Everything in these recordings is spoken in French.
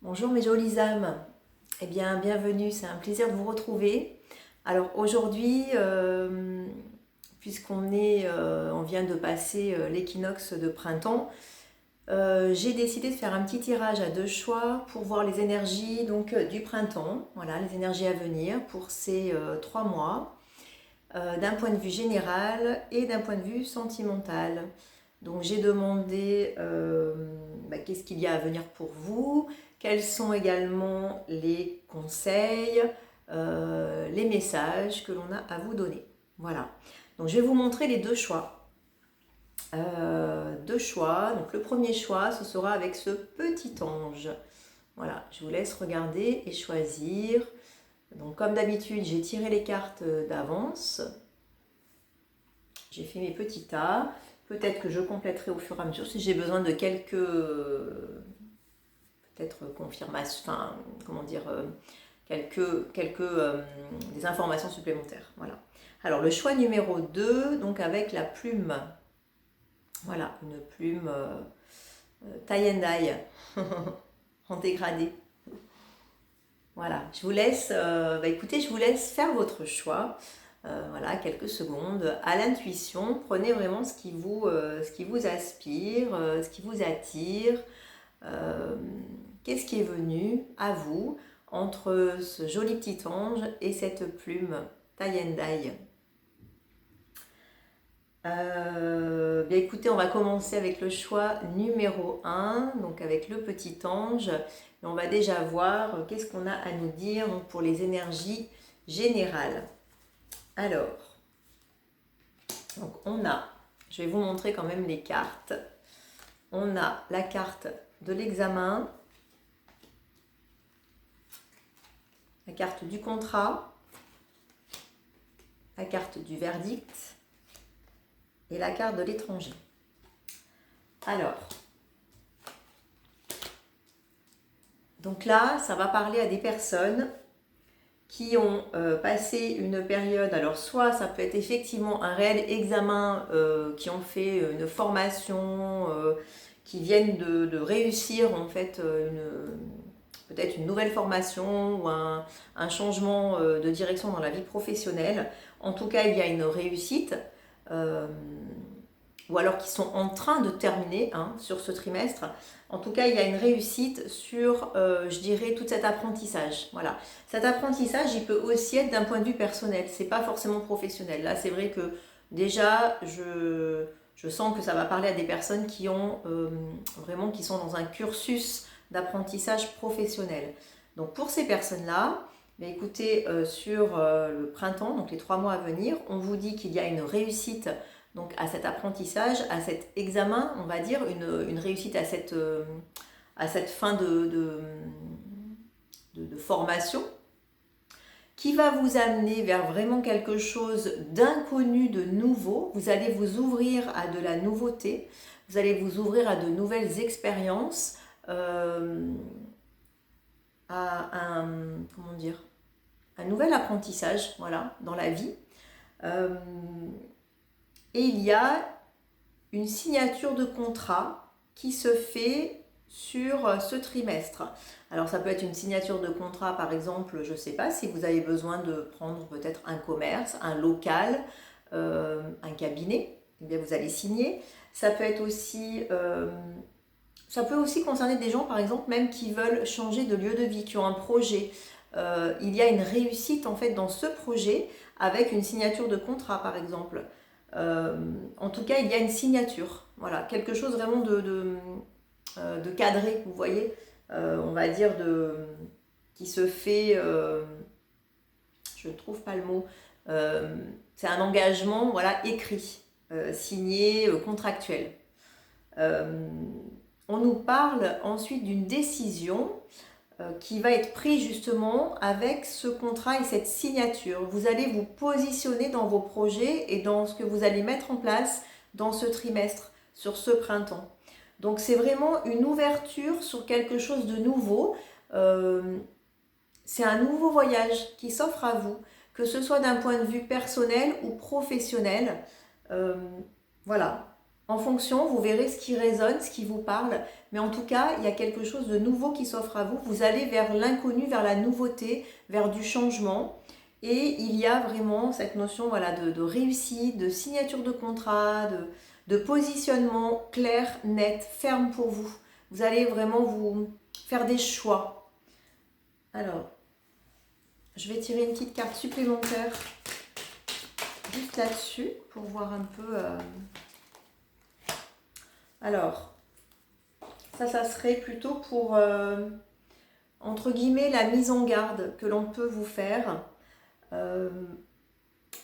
Bonjour mes jolies âmes, eh bien bienvenue, c'est un plaisir de vous retrouver. Alors aujourd'hui, on vient de passer l'équinoxe de printemps, j'ai décidé de faire un petit tirage à deux choix pour voir les énergies du printemps, voilà les énergies à venir pour ces 3 mois, d'un point de vue général et d'un point de vue sentimental. Donc j'ai demandé qu'est-ce qu'il y a à venir pour vous, quels sont également les conseils, les messages que l'on a à vous donner. Voilà. Donc je vais vous montrer les deux choix. Deux choix. Donc le premier choix, ce sera avec ce petit ange. Voilà, je vous laisse regarder et choisir. Donc comme d'habitude, j'ai tiré les cartes d'avance. J'ai fait mes petits tas. Peut-être que je compléterai au fur et à mesure si j'ai besoin de quelques peut-être confirmations, enfin comment dire, des informations supplémentaires. Voilà. Alors le choix numéro 2, donc avec la plume. Voilà, une plume tie and dye en dégradé. Voilà, je vous laisse, écoutez, je vous laisse faire votre choix. Voilà, quelques secondes à l'intuition. Prenez vraiment ce qui vous aspire, ce qui vous attire. Qu'est-ce qui est venu à vous entre ce joli petit ange et cette plume tie and dye. Bien écoutez, on va commencer avec le choix numéro 1, donc avec le petit ange. Et on va déjà voir qu'est-ce qu'on a à nous dire donc, pour les énergies générales. Alors, donc je vais vous montrer quand même les cartes. On a la carte de l'examen, la carte du contrat, la carte du verdict et la carte de l'étranger. Alors, donc là, ça va parler à des personnes qui ont passé une période, alors soit ça peut être effectivement un réel examen, qui ont fait une formation, qui viennent de réussir en fait peut-être une nouvelle formation ou un changement de direction dans la vie professionnelle. En tout cas, il y a une réussite, ou alors qui sont en train de terminer sur ce trimestre. En tout cas, il y a une réussite sur, je dirais, tout cet apprentissage. Voilà. Cet apprentissage, il peut aussi être d'un point de vue personnel. C'est pas forcément professionnel. Là, c'est vrai que déjà, je sens que ça va parler à des personnes qui ont vraiment, qui sont dans un cursus d'apprentissage professionnel. Donc pour ces personnes-là, écoutez, sur le printemps, donc les 3 mois à venir, on vous dit qu'il y a une réussite donc à cet apprentissage, à cet examen, on va dire, une réussite à cette fin de formation qui va vous amener vers vraiment quelque chose d'inconnu, de nouveau. Vous allez vous ouvrir à de la nouveauté, vous allez vous ouvrir à de nouvelles expériences, à un nouvel apprentissage, voilà, dans la vie. Et il y a une signature de contrat qui se fait sur ce trimestre. Alors ça peut être une signature de contrat, par exemple, je ne sais pas, si vous avez besoin de prendre peut-être un commerce, un local, un cabinet, eh bien vous allez signer. Ça peut être aussi, ça peut aussi concerner des gens, par exemple, même qui veulent changer de lieu de vie, qui ont un projet. Il y a une réussite en fait dans ce projet avec une signature de contrat, par exemple. En tout cas, il y a une signature, voilà, quelque chose vraiment de cadré, vous voyez, on va dire qui se fait, je ne trouve pas le mot, c'est un engagement, voilà, écrit, signé, contractuel. On nous parle ensuite d'une décision qui va être prise justement avec ce contrat et cette signature. Vous allez vous positionner dans vos projets et dans ce que vous allez mettre en place dans ce trimestre, sur ce printemps. Donc c'est vraiment une ouverture sur quelque chose de nouveau. C'est un nouveau voyage qui s'offre à vous, que ce soit d'un point de vue personnel ou professionnel. Voilà. En fonction, vous verrez ce qui résonne, ce qui vous parle. Mais en tout cas, il y a quelque chose de nouveau qui s'offre à vous. Vous allez vers l'inconnu, vers la nouveauté, vers du changement. Et il y a vraiment cette notion voilà, de réussite, de signature de contrat, de positionnement clair, net, ferme pour vous. Vous allez vraiment vous faire des choix. Alors, je vais tirer une petite carte supplémentaire juste là-dessus pour voir un peu... Alors, ça serait plutôt pour, entre guillemets, la mise en garde que l'on peut vous faire. Bien,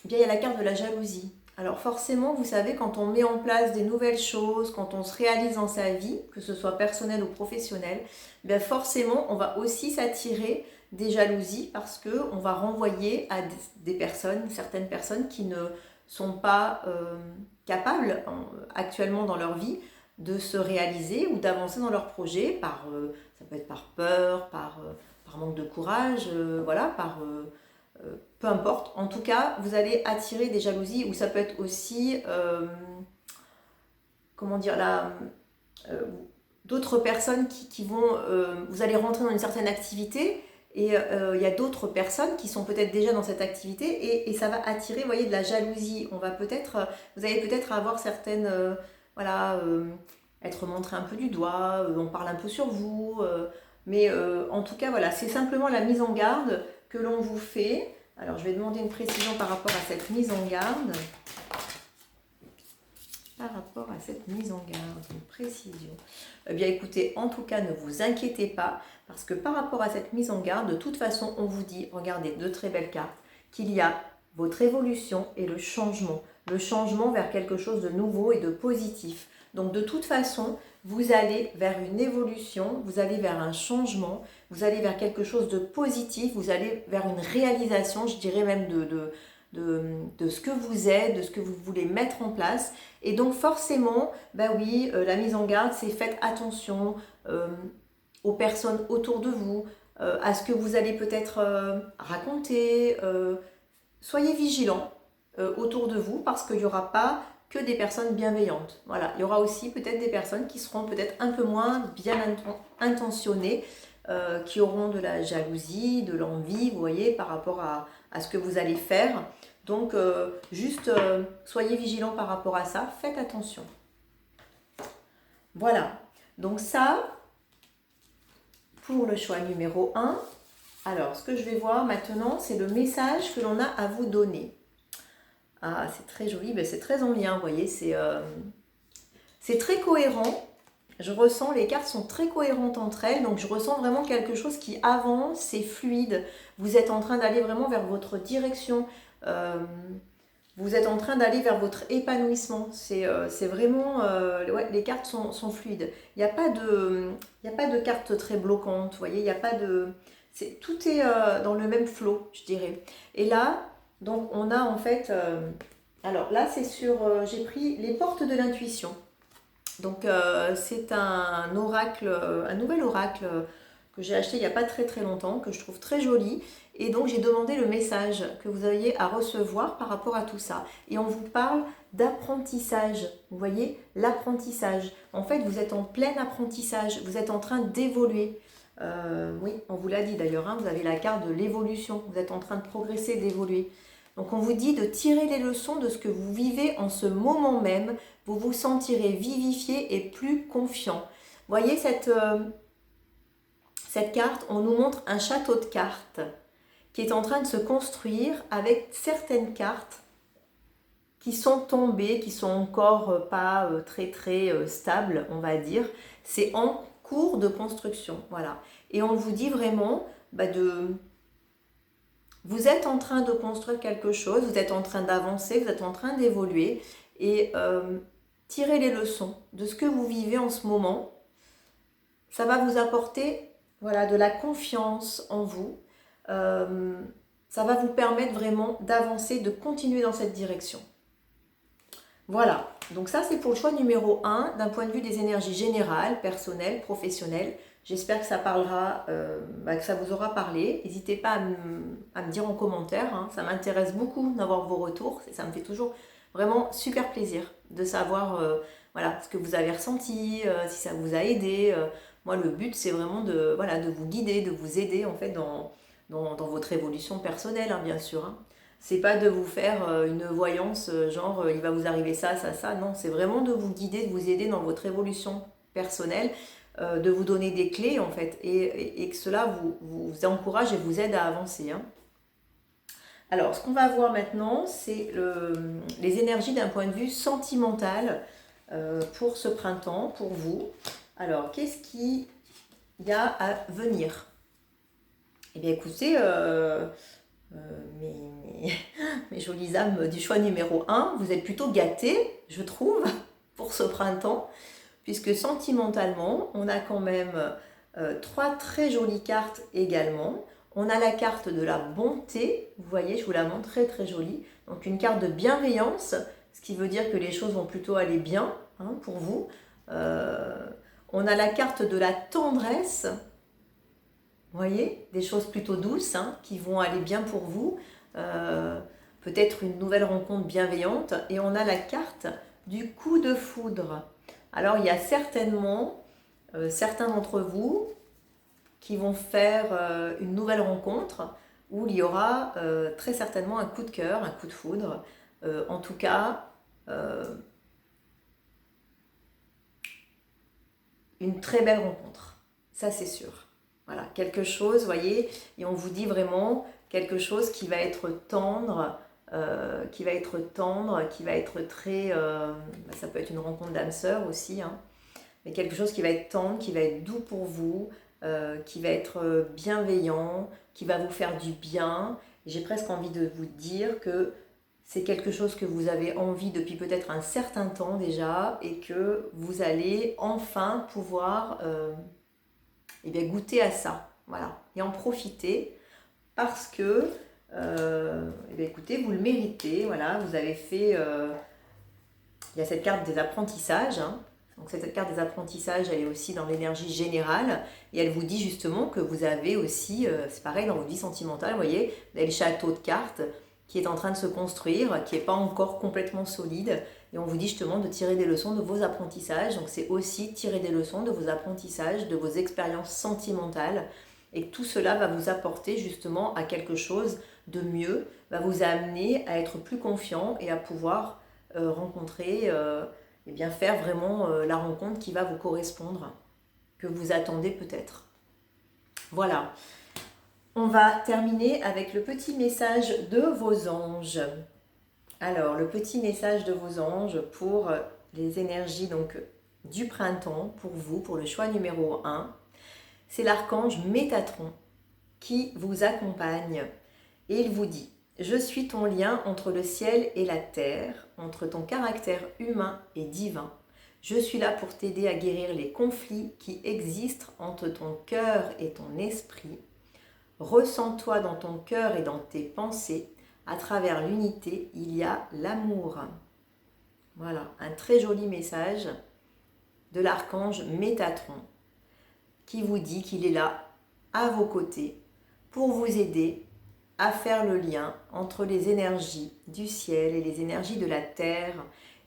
il y a la carte de la jalousie. Alors forcément, vous savez, quand on met en place des nouvelles choses, quand on se réalise dans sa vie, que ce soit personnel ou professionnel, bien forcément, on va aussi s'attirer des jalousies parce qu'on va renvoyer à des personnes, certaines personnes qui ne sont pas capables actuellement dans leur vie de se réaliser ou d'avancer dans leur projet, ça peut être par peur, par manque de courage, voilà, peu importe. En tout cas, vous allez attirer des jalousies ou ça peut être aussi, comment dire, d'autres personnes qui vont, vous allez rentrer dans une certaine activité et il y a d'autres personnes qui sont peut-être déjà dans cette activité et ça va attirer, vous voyez, de la jalousie. Vous allez peut-être avoir certaines, voilà, être montré un peu du doigt, on parle un peu sur vous, mais en tout cas, voilà, c'est simplement la mise en garde que l'on vous fait. Alors, je vais demander une précision par rapport à cette mise en garde. Par rapport à cette mise en garde, une précision. Eh bien, écoutez, en tout cas, ne vous inquiétez pas, parce que par rapport à cette mise en garde, de toute façon, on vous dit, regardez, de très belles cartes, qu'il y a votre évolution et le changement vers quelque chose de nouveau et de positif. Donc, de toute façon, vous allez vers une évolution, vous allez vers un changement, vous allez vers quelque chose de positif, vous allez vers une réalisation, je dirais même de ce que vous êtes, de ce que vous voulez mettre en place. Et donc forcément, ben oui, la mise en garde, c'est faites attention aux personnes autour de vous, à ce que vous allez peut-être raconter. Soyez vigilants autour de vous parce qu'il n'y aura pas que des personnes bienveillantes. Voilà, il y aura aussi peut-être des personnes qui seront peut-être un peu moins bien intentionnées, qui auront de la jalousie, de l'envie, vous voyez, par rapport à ce que vous allez faire. Donc, juste soyez vigilants par rapport à ça, faites attention. Voilà, donc ça, pour le choix numéro 1. Alors, ce que je vais voir maintenant, c'est le message que l'on a à vous donner. Ah, c'est très joli, mais c'est très en lien, vous voyez, c'est très cohérent. Je ressens, les cartes sont très cohérentes entre elles, donc je ressens vraiment quelque chose qui avance, c'est fluide. Vous êtes en train d'aller vraiment vers votre direction, vous êtes en train d'aller vers votre épanouissement. C'est vraiment, ouais, les cartes sont fluides. Il n'y a pas de cartes très bloquantes, vous voyez, il n'y a pas de... tout est dans le même flow, je dirais. Et là, donc on a en fait... alors là, c'est sur... j'ai pris les portes de l'intuition. Donc c'est un oracle, un nouvel oracle que j'ai acheté il n'y a pas très très longtemps, que je trouve très joli. Et donc j'ai demandé le message que vous aviez à recevoir par rapport à tout ça. Et on vous parle d'apprentissage. Vous voyez, l'apprentissage. En fait, vous êtes en plein apprentissage. Vous êtes en train d'évoluer. Oui, on vous l'a dit d'ailleurs, hein, vous avez la carte de l'évolution. Vous êtes en train de progresser, d'évoluer. Donc on vous dit de tirer les leçons de ce que vous vivez en ce moment même. Vous vous sentirez vivifié et plus confiant. Vous voyez cette carte, on nous montre un château de cartes qui est en train de se construire avec certaines cartes qui sont tombées, qui sont encore pas très très stables, on va dire. C'est en cours de construction, voilà. Et on vous dit vraiment vous êtes en train de construire quelque chose, vous êtes en train d'avancer, vous êtes en train d'évoluer et tirez les leçons de ce que vous vivez en ce moment. Ça va vous apporter, voilà, de la confiance en vous. Ça va vous permettre vraiment d'avancer, de continuer dans cette direction. Voilà, donc ça c'est pour le choix numéro 1 d'un point de vue des énergies générales, personnelles, professionnelles. J'espère que ça parlera, que ça vous aura parlé. N'hésitez pas à me dire en commentaire, hein. Ça m'intéresse beaucoup d'avoir vos retours. Ça me fait toujours vraiment super plaisir de savoir voilà, ce que vous avez ressenti, si ça vous a aidé. Moi, le but, c'est vraiment de, voilà, de vous guider, de vous aider en fait dans votre évolution personnelle, hein, bien sûr. Hein. C'est pas de vous faire une voyance, genre il va vous arriver ça, ça, ça. Non, c'est vraiment de vous guider, de vous aider dans votre évolution personnelle, de vous donner des clés en fait, et que cela vous encourage et vous aide à avancer. Hein. Alors, ce qu'on va voir maintenant, c'est les énergies d'un point de vue sentimental pour ce printemps, pour vous. Alors, qu'est-ce qu'il y a à venir? Eh bien, écoutez, mes, mes jolies âmes du choix numéro 1, vous êtes plutôt gâtés, je trouve, pour ce printemps, puisque sentimentalement, on a quand même 3 très jolies cartes également. On a la carte de la bonté, vous voyez, je vous la montre, très très jolie. Donc une carte de bienveillance, ce qui veut dire que les choses vont plutôt aller bien hein, pour vous. On a la carte de la tendresse, vous voyez, des choses plutôt douces hein, qui vont aller bien pour vous. Peut-être une nouvelle rencontre bienveillante. Et on a la carte du coup de foudre. Alors il y a certainement certains d'entre vous qui vont faire une nouvelle rencontre où il y aura très certainement un coup de cœur, un coup de foudre. En tout cas, une très belle rencontre. Ça, c'est sûr. Voilà, quelque chose, vous voyez, et on vous dit vraiment quelque chose qui va être tendre, qui va être très... ça peut être une rencontre d'âme sœur aussi, hein, mais quelque chose qui va être tendre, qui va être doux pour vous, qui va être bienveillant, qui va vous faire du bien. J'ai presque envie de vous dire que c'est quelque chose que vous avez envie depuis peut-être un certain temps déjà et que vous allez enfin pouvoir eh bien, goûter à ça. Voilà, et en profiter parce que, eh bien, écoutez, vous le méritez. Voilà, vous avez fait... il y a cette carte des apprentissages. Hein. Donc cette carte des apprentissages, elle est aussi dans l'énergie générale et elle vous dit justement que vous avez aussi, c'est pareil dans votre vie sentimentale, vous voyez, vous avez le château de cartes qui est en train de se construire, qui n'est pas encore complètement solide et on vous dit justement de tirer des leçons de vos apprentissages. Donc c'est aussi tirer des leçons de vos apprentissages, de vos expériences sentimentales et tout cela va vous apporter justement à quelque chose de mieux, va vous amener à être plus confiant et à pouvoir rencontrer, et bien faire vraiment la rencontre qui va vous correspondre, que vous attendez peut-être. Voilà. On va terminer avec le petit message de vos anges. Alors, le petit message de vos anges pour les énergies donc du printemps, pour vous, pour le choix numéro 1, c'est l'archange Métatron qui vous accompagne et il vous dit: je suis ton lien entre le ciel et la terre, entre ton caractère humain et divin. Je suis là pour t'aider à guérir les conflits qui existent entre ton cœur et ton esprit. Ressens-toi dans ton cœur et dans tes pensées. À travers l'unité, il y a l'amour. Voilà, un très joli message de l'archange Métatron qui vous dit qu'il est là, à vos côtés, pour vous aider à faire le lien entre les énergies du ciel et les énergies de la terre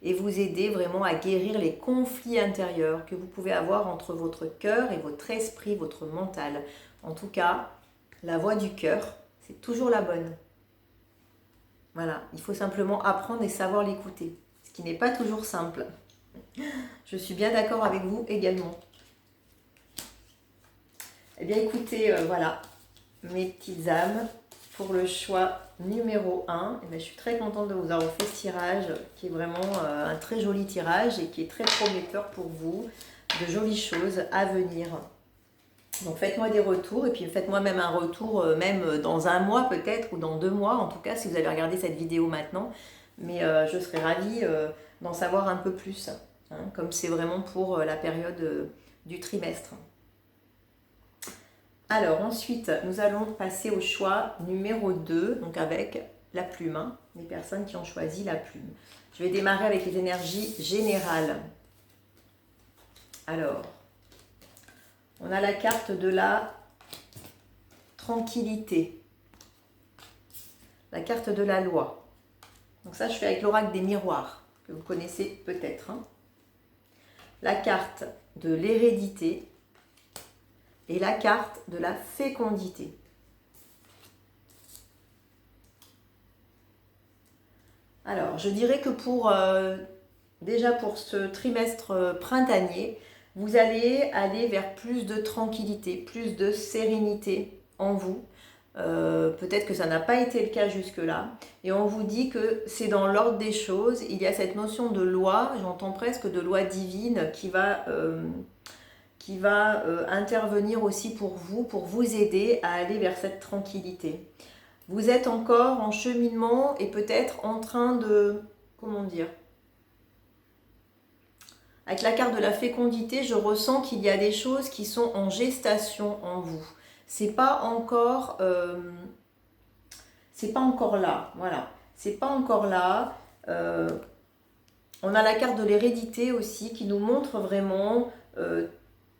et vous aider vraiment à guérir les conflits intérieurs que vous pouvez avoir entre votre cœur et votre esprit, votre mental. En tout cas, la voix du cœur, c'est toujours la bonne. Voilà, il faut simplement apprendre et savoir l'écouter, ce qui n'est pas toujours simple. Je suis bien d'accord avec vous également. Eh bien écoutez, voilà, mes petites âmes, pour le choix numéro 1, je suis très contente de vous avoir fait ce tirage qui est vraiment un très joli tirage et qui est très prometteur pour vous, de jolies choses à venir. Donc faites-moi des retours et puis faites-moi même un retour même dans un mois peut-être ou dans 2 mois en tout cas si vous allez regarder cette vidéo maintenant. Mais je serais ravie d'en savoir un peu plus, hein, comme c'est vraiment pour la période du trimestre. Alors ensuite, nous allons passer au choix numéro 2, donc avec la plume, hein, les personnes qui ont choisi la plume. Je vais démarrer avec les énergies générales. Alors, on a la carte de la tranquillité, la carte de la loi. Donc ça, je fais avec l'oracle des miroirs, que vous connaissez peut-être. Hein. la carte de l'hérédité et la carte de la fécondité. Alors, je dirais que déjà pour ce trimestre printanier, vous allez aller vers plus de tranquillité, plus de sérénité en vous. Peut-être que ça n'a pas été le cas jusque-là. Et on vous dit que c'est dans l'ordre des choses. Il y a cette notion de loi, j'entends presque de loi divine qui va intervenir aussi pour vous aider à aller vers cette tranquillité. Vous êtes encore en cheminement et peut-être en train de, comment dire, avec la carte de la fécondité, je ressens qu'il y a des choses qui sont en gestation en vous. C'est pas encore là, voilà. C'est pas encore là. On a la carte de l'hérédité aussi qui nous montre vraiment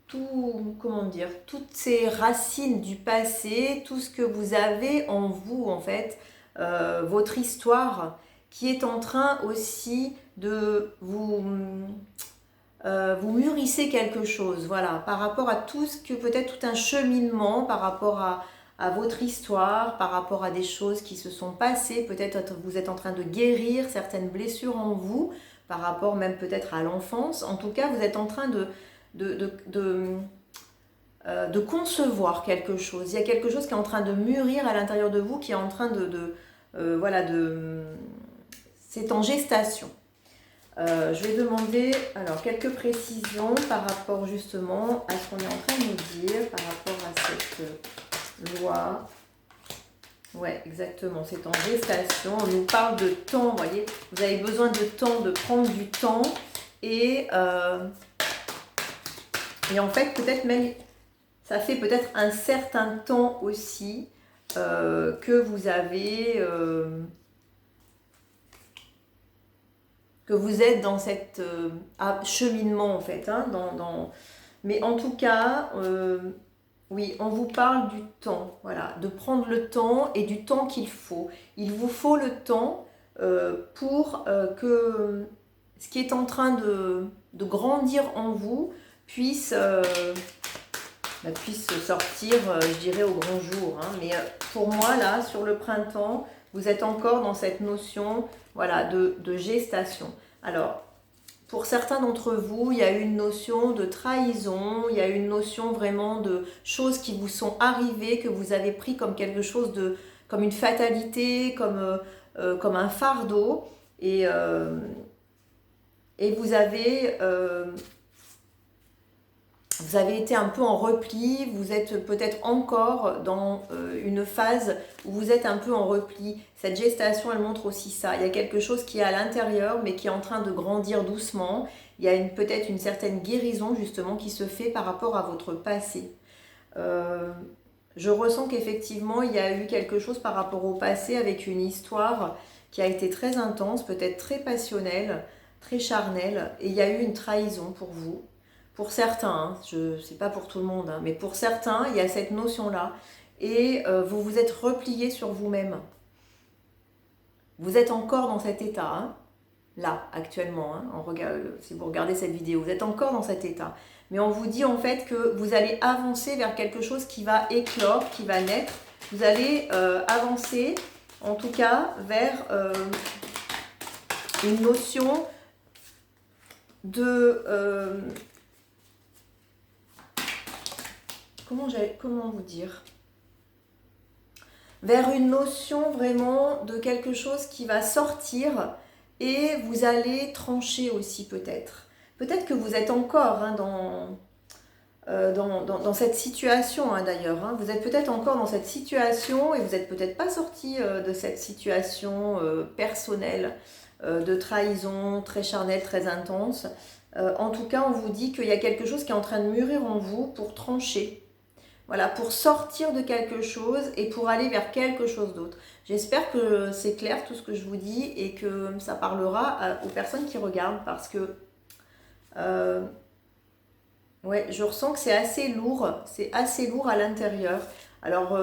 toutes ces racines du passé, tout ce que vous avez en vous en fait, votre histoire qui est en train aussi de vous mûrissez quelque chose, voilà, par rapport à tout ce que peut-être tout un cheminement, par rapport à votre histoire, par rapport à des choses qui se sont passées, peut-être vous êtes en train de guérir certaines blessures en vous, par rapport même peut-être à l'enfance. En tout cas, vous êtes en train de concevoir quelque chose. Il y a quelque chose qui est en train de mûrir à l'intérieur de vous, qui est en train c'est en gestation. Je vais demander alors quelques précisions par rapport justement à ce qu'on est en train de nous dire par rapport à cette loi. Ouais, exactement, c'est en gestation. On nous parle de temps, vous voyez, vous avez besoin de temps, de prendre du temps et en fait peut-être même, ça fait peut-être un certain temps aussi que vous avez... que vous êtes dans cet cheminement en fait. Hein, Mais en tout cas, oui, on vous parle du temps, voilà, de prendre le temps et du temps qu'il faut. Il vous faut le temps pour que ce qui est en train de grandir en vous puisse sortir, je dirais, au grand jour. Hein. Mais pour moi, là, sur le printemps, vous êtes encore dans cette notion, voilà, de gestation. Alors, pour certains d'entre vous, il y a une notion de trahison, il y a une notion vraiment de choses qui vous sont arrivées, que vous avez pris comme quelque chose comme une fatalité, comme un fardeau. Et vous avez été un peu en repli, vous êtes peut-être encore dans une phase où vous êtes un peu en repli. Cette gestation, elle montre aussi ça. Il y a quelque chose qui est à l'intérieur, mais qui est en train de grandir doucement. Il y a peut-être une certaine guérison, justement, qui se fait par rapport à votre passé. Je ressens qu'effectivement, il y a eu quelque chose par rapport au passé avec une histoire qui a été très intense, peut-être très passionnelle, très charnelle. Et il y a eu une trahison pour vous. Pour certains, c'est pas pour tout le monde, hein, mais pour certains, il y a cette notion-là. Et vous vous êtes replié sur vous-même. Vous êtes encore dans cet état, hein, là, actuellement. Hein, si vous regardez cette vidéo, vous êtes encore dans cet état. Mais on vous dit en fait que vous allez avancer vers quelque chose qui va éclore, qui va naître. Vous allez avancer, en tout cas, vers une notion de... comment vous dire, vers une notion vraiment de quelque chose qui va sortir et vous allez trancher aussi peut-être. Peut-être que vous êtes encore hein, dans cette situation hein, d'ailleurs. Hein. Vous êtes peut-être encore dans cette situation et vous n'êtes peut-être pas sorti de cette situation personnelle de trahison très charnelle, très intense. En tout cas, on vous dit qu'il y a quelque chose qui est en train de mûrir en vous pour trancher. Voilà, pour sortir de quelque chose et pour aller vers quelque chose d'autre. J'espère que c'est clair tout ce que je vous dis et que ça parlera aux personnes qui regardent parce que ouais, je ressens que c'est assez lourd à l'intérieur. Alors,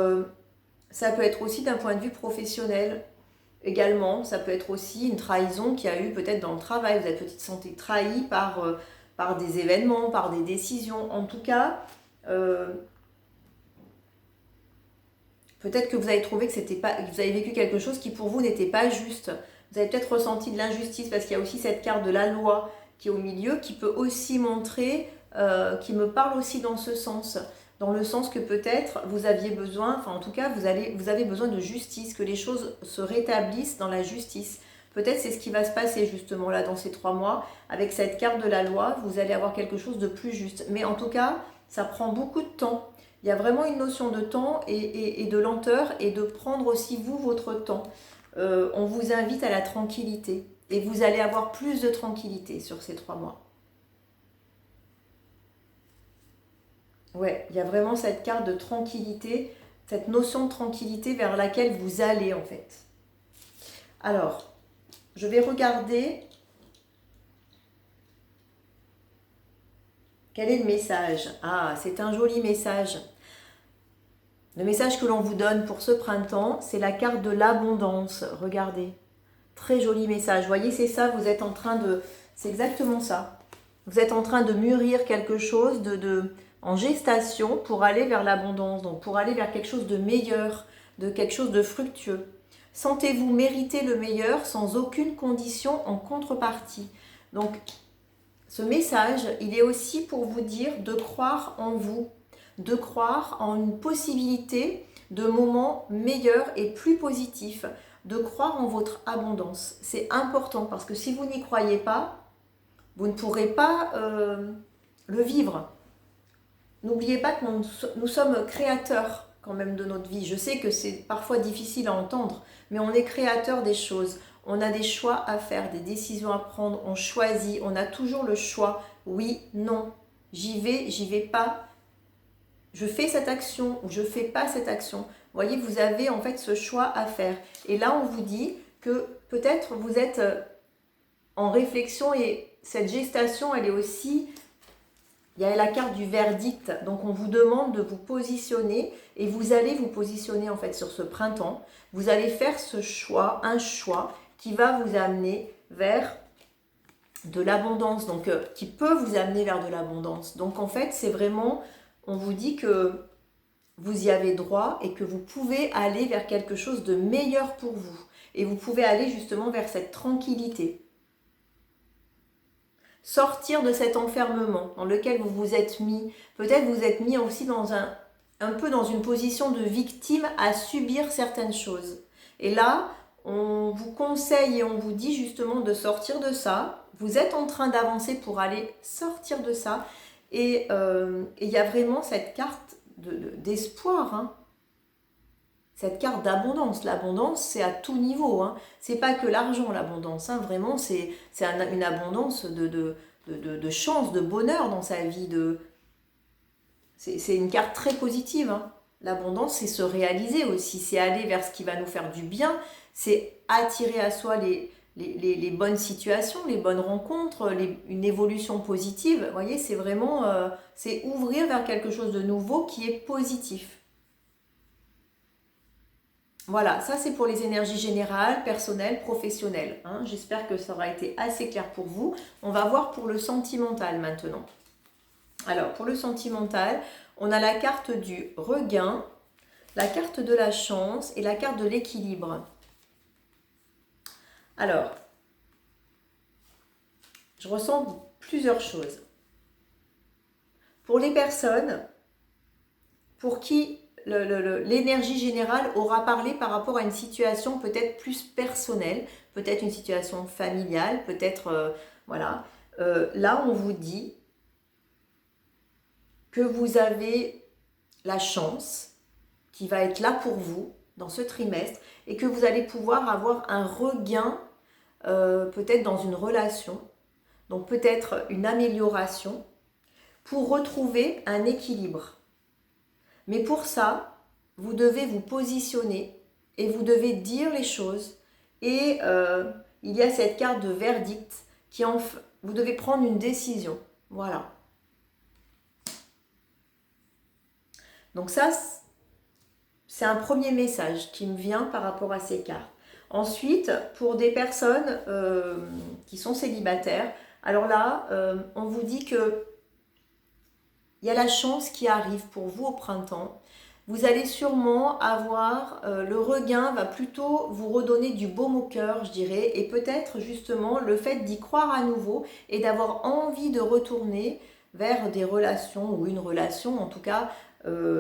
ça peut être aussi d'un point de vue professionnel également, ça peut être aussi une trahison qu'il y a eu peut-être dans le travail. Vous êtes peut-être senti trahi par par des événements, par des décisions. En tout cas, peut-être que vous avez trouvé que c'était pas, vous avez vécu quelque chose qui pour vous n'était pas juste. Vous avez peut-être ressenti de l'injustice parce qu'il y a aussi cette carte de la loi qui est au milieu, qui peut aussi montrer, qui me parle aussi dans ce sens. Dans le sens que peut-être vous aviez besoin, enfin en tout cas vous avez besoin de justice, que les choses se rétablissent dans la justice. Peut-être c'est ce qui va se passer justement là dans ces 3 mois. Avec cette carte de la loi, vous allez avoir quelque chose de plus juste. Mais en tout cas, ça prend beaucoup de temps. Il y a vraiment une notion de temps et de lenteur et de prendre aussi vous votre temps. On vous invite à la tranquillité et vous allez avoir plus de tranquillité sur ces 3 mois. Ouais, il y a vraiment cette carte de tranquillité, cette notion de tranquillité vers laquelle vous allez en fait. Alors, je vais regarder quel est le message. Ah, c'est un joli message. Le message que l'on vous donne pour ce printemps, c'est la carte de l'abondance. Regardez, très joli message. Vous voyez, c'est ça, vous êtes en train de... C'est exactement ça. Vous êtes en train de mûrir quelque chose en gestation pour aller vers l'abondance, donc pour aller vers quelque chose de meilleur, de quelque chose de fructueux. Sentez-vous mériter le meilleur sans aucune condition en contrepartie. Donc, ce message, il est aussi pour vous dire de croire en vous, de croire en une possibilité de moments meilleurs et plus positifs, de croire en votre abondance. C'est important parce que si vous n'y croyez pas, vous ne pourrez pas le vivre. N'oubliez pas que nous sommes créateurs quand même de notre vie. Je sais que c'est parfois difficile à entendre, mais on est créateur des choses. On a des choix à faire, des décisions à prendre, on choisit, on a toujours le choix. Oui, non, j'y vais pas. Je fais cette action ou je fais pas cette action. Vous voyez, vous avez en fait ce choix à faire. Et là, on vous dit que peut-être vous êtes en réflexion et cette gestation, elle est aussi... Il y a la carte du verdict, donc on vous demande de vous positionner et vous allez vous positionner en fait sur ce printemps. Vous allez faire ce choix, un choix qui va vous amener vers de l'abondance, donc qui peut vous amener vers de l'abondance. Donc en fait, c'est vraiment, on vous dit que vous y avez droit et que vous pouvez aller vers quelque chose de meilleur pour vous. Et vous pouvez aller justement vers cette tranquillité. Sortir de cet enfermement dans lequel vous vous êtes mis. Peut-être vous êtes mis aussi dans un peu dans une position de victime à subir certaines choses. Et là, on vous conseille et on vous dit justement de sortir de ça. Vous êtes en train d'avancer pour aller sortir de ça. Et il y a vraiment cette carte d'espoir, hein. Cette carte d'abondance. L'abondance, c'est à tout niveau, hein. C'est pas que l'argent, l'abondance, hein. Vraiment, c'est une abondance de chance, de bonheur dans sa vie. C'est une carte très positive, hein. L'abondance, c'est se réaliser aussi, c'est aller vers ce qui va nous faire du bien, c'est attirer à soi les bonnes situations, les bonnes rencontres, une évolution positive. Vous voyez, c'est vraiment c'est ouvrir vers quelque chose de nouveau qui est positif. Voilà, ça c'est pour les énergies générales, personnelles, professionnelles, hein. J'espère que ça aura été assez clair pour vous. On va voir pour le sentimental maintenant. Alors, pour le sentimental, on a la carte du regain, la carte de la chance et la carte de l'équilibre. Alors, je ressens plusieurs choses. Pour les personnes pour qui l'énergie générale aura parlé par rapport à une situation peut-être plus personnelle, peut-être une situation familiale, peut-être, voilà. Là, on vous dit que vous avez la chance qui va être là pour vous dans ce trimestre et que vous allez pouvoir avoir un regain peut-être dans une relation, donc peut-être une amélioration pour retrouver un équilibre. Mais pour ça, vous devez vous positionner et vous devez dire les choses. Et il y a cette carte de verdict vous devez prendre une décision. Voilà. Donc ça, c'est un premier message qui me vient par rapport à ces cartes. Ensuite, pour des personnes qui sont célibataires, Alors là, on vous dit que il y a la chance qui arrive pour vous au printemps. Vous allez sûrement avoir, le regain va plutôt vous redonner du baume au cœur, je dirais, et peut-être justement le fait d'y croire à nouveau et d'avoir envie de retourner vers des relations ou une relation en tout cas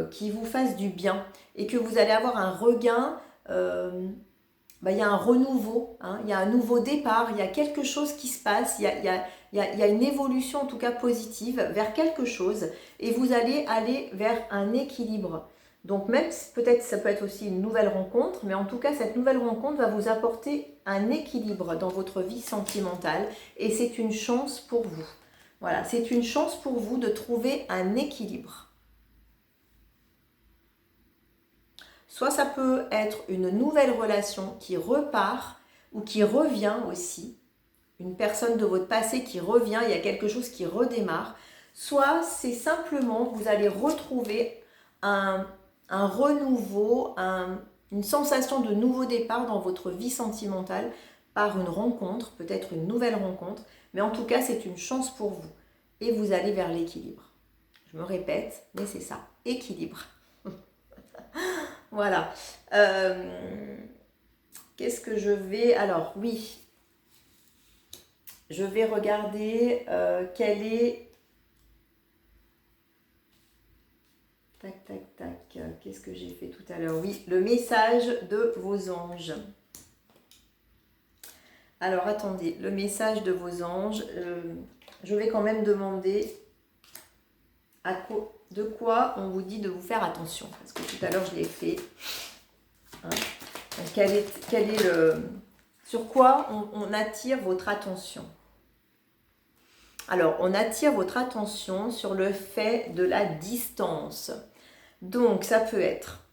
qui vous fasse du bien et que vous allez avoir un regain, il y a un renouveau, hein, il y a un nouveau départ, il y a quelque chose qui se passe, il y a une évolution en tout cas positive vers quelque chose et vous allez aller vers un équilibre. Donc même peut-être ça peut être aussi une nouvelle rencontre, mais en tout cas cette nouvelle rencontre va vous apporter un équilibre dans votre vie sentimentale et c'est une chance pour vous. Voilà, c'est une chance pour vous de trouver un équilibre. Soit ça peut être une nouvelle relation qui repart ou qui revient aussi, une personne de votre passé qui revient, il y a quelque chose qui redémarre. Soit c'est simplement, vous allez retrouver un renouveau, une sensation de nouveau départ dans votre vie sentimentale par une rencontre, peut-être une nouvelle rencontre, mais en tout cas c'est une chance pour vous et vous allez vers l'équilibre. Je me répète, mais c'est ça, équilibre. Voilà. Qu'est-ce que je vais... Alors oui, je vais regarder quel est... Tac, tac, tac. Qu'est-ce que j'ai fait tout à l'heure? Oui, le message de vos anges. Alors, attendez, le message de vos anges. Je vais quand même demander de quoi on vous dit de vous faire attention. Parce que tout à l'heure, je l'ai fait. Hein. Donc, quel est le... Sur quoi on attire votre attention? Alors, on attire votre attention sur le fait de la distance. Donc, ça peut être,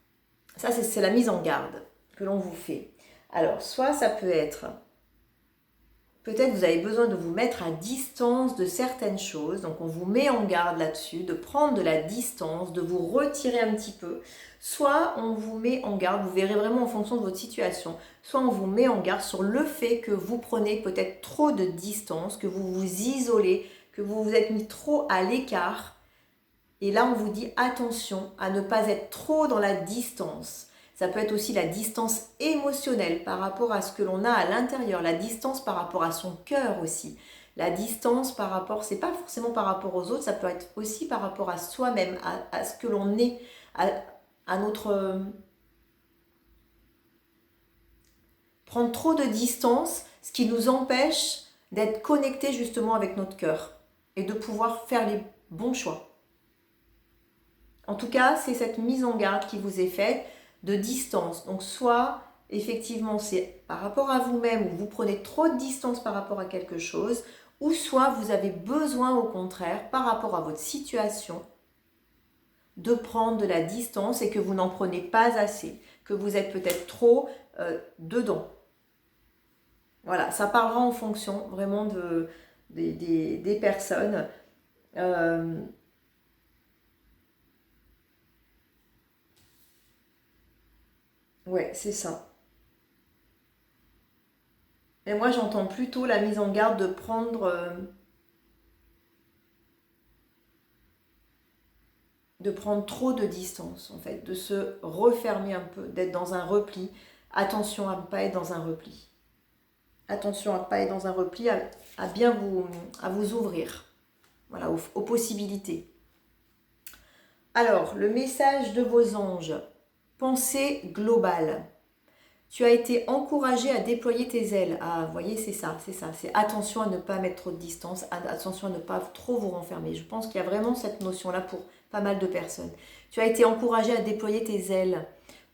ça c'est la mise en garde que l'on vous fait. Alors, soit ça peut être, peut-être vous avez besoin de vous mettre à distance de certaines choses. Donc, on vous met en garde là-dessus, de prendre de la distance, de vous retirer un petit peu. Soit on vous met en garde, vous verrez vraiment en fonction de votre situation, soit on vous met en garde sur le fait que vous prenez peut-être trop de distance, que vous vous isolez, que vous vous êtes mis trop à l'écart. Et là, on vous dit attention à ne pas être trop dans la distance. Ça peut être aussi la distance émotionnelle par rapport à ce que l'on a à l'intérieur, la distance par rapport à son cœur aussi. La distance par rapport, c'est pas forcément par rapport aux autres, ça peut être aussi par rapport à soi-même, à ce que l'on est, à notre... Prendre trop de distance, ce qui nous empêche d'être connectés justement avec notre cœur et de pouvoir faire les bons choix. En tout cas, c'est cette mise en garde qui vous est faite de distance. Donc, soit effectivement, c'est par rapport à vous-même où vous prenez trop de distance par rapport à quelque chose, ou soit vous avez besoin au contraire, par rapport à votre situation, de prendre de la distance et que vous n'en prenez pas assez, que vous êtes peut-être trop dedans. Voilà, ça parlera en fonction vraiment des personnes. Ouais, c'est ça. Mais moi, j'entends plutôt la mise en garde de prendre trop de distance, en fait, de se refermer un peu, d'être dans un repli. Attention à ne pas être dans un repli. Attention à ne pas être dans un repli, à bien à vous ouvrir, voilà, aux possibilités. Alors, le message de vos anges, pensée globale. Tu as été encouragé à déployer tes ailes. Ah, vous voyez, c'est ça. C'est attention à ne pas mettre trop de distance, attention à ne pas trop vous renfermer. Je pense qu'il y a vraiment cette notion-là pour pas mal de personnes. Tu as été encouragé à déployer tes ailes.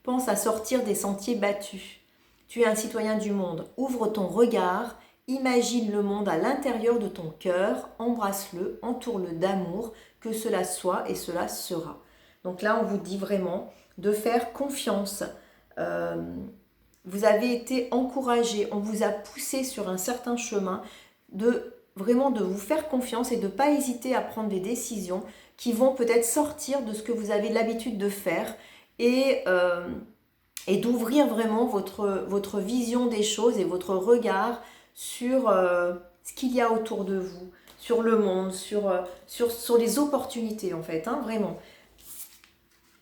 Pense à sortir des sentiers battus. Tu es un citoyen du monde. Ouvre ton regard. Imagine le monde à l'intérieur de ton cœur. Embrasse-le, entoure-le d'amour. Que cela soit et cela sera. Donc là, on vous dit vraiment de faire confiance. Vous avez été encouragé, on vous a poussé sur un certain chemin, vraiment de vous faire confiance et de ne pas hésiter à prendre des décisions qui vont peut-être sortir de ce que vous avez l'habitude de faire et d'ouvrir vraiment votre vision des choses et votre regard sur ce qu'il y a autour de vous, sur le monde, sur les opportunités en fait, hein, vraiment.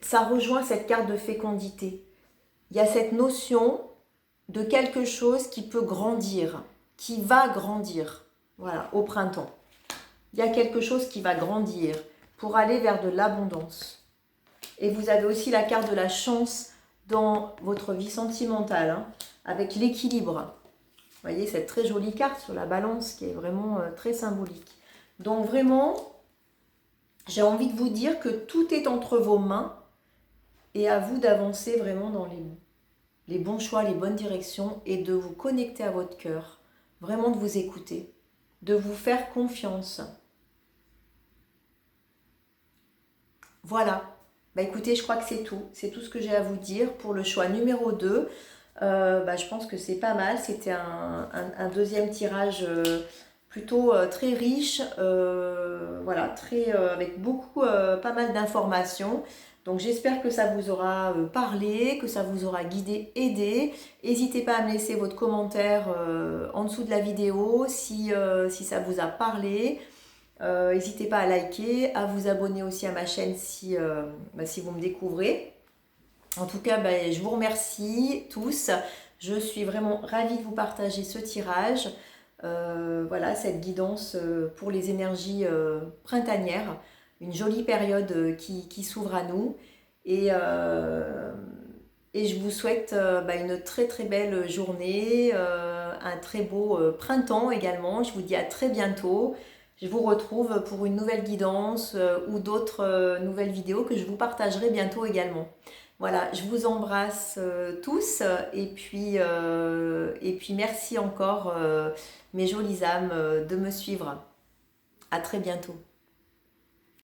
Ça rejoint cette carte de fécondité. Il y a cette notion de quelque chose qui peut grandir, qui va grandir, voilà, au printemps. Il y a quelque chose qui va grandir pour aller vers de l'abondance. Et vous avez aussi la carte de la chance dans votre vie sentimentale, hein, avec l'équilibre. Vous voyez cette très jolie carte sur la balance qui est vraiment très symbolique. Donc vraiment, j'ai envie de vous dire que tout est entre vos mains et à vous d'avancer vraiment dans les bons choix, les bonnes directions et de vous connecter à votre cœur. Vraiment de vous écouter, de vous faire confiance. Voilà. Bah écoutez, je crois que c'est tout. C'est tout ce que j'ai à vous dire pour le choix numéro 2. Je pense que c'est pas mal. C'était un deuxième tirage plutôt très riche, voilà, avec beaucoup, pas mal d'informations. Donc j'espère que ça vous aura parlé, que ça vous aura guidé, aidé. N'hésitez pas à me laisser votre commentaire en dessous de la vidéo si ça vous a parlé. N'hésitez pas à liker, à vous abonner aussi à ma chaîne si vous me découvrez. En tout cas, je vous remercie tous. Je suis vraiment ravie de vous partager ce tirage. Voilà, cette guidance pour les énergies printanières. Une jolie période qui s'ouvre à nous. Et je vous souhaite une très très belle journée, un très beau printemps également. Je vous dis à très bientôt. Je vous retrouve pour une nouvelle guidance ou d'autres nouvelles vidéos que je vous partagerai bientôt également. Voilà, je vous embrasse tous et puis merci encore mes jolies âmes de me suivre. À très bientôt.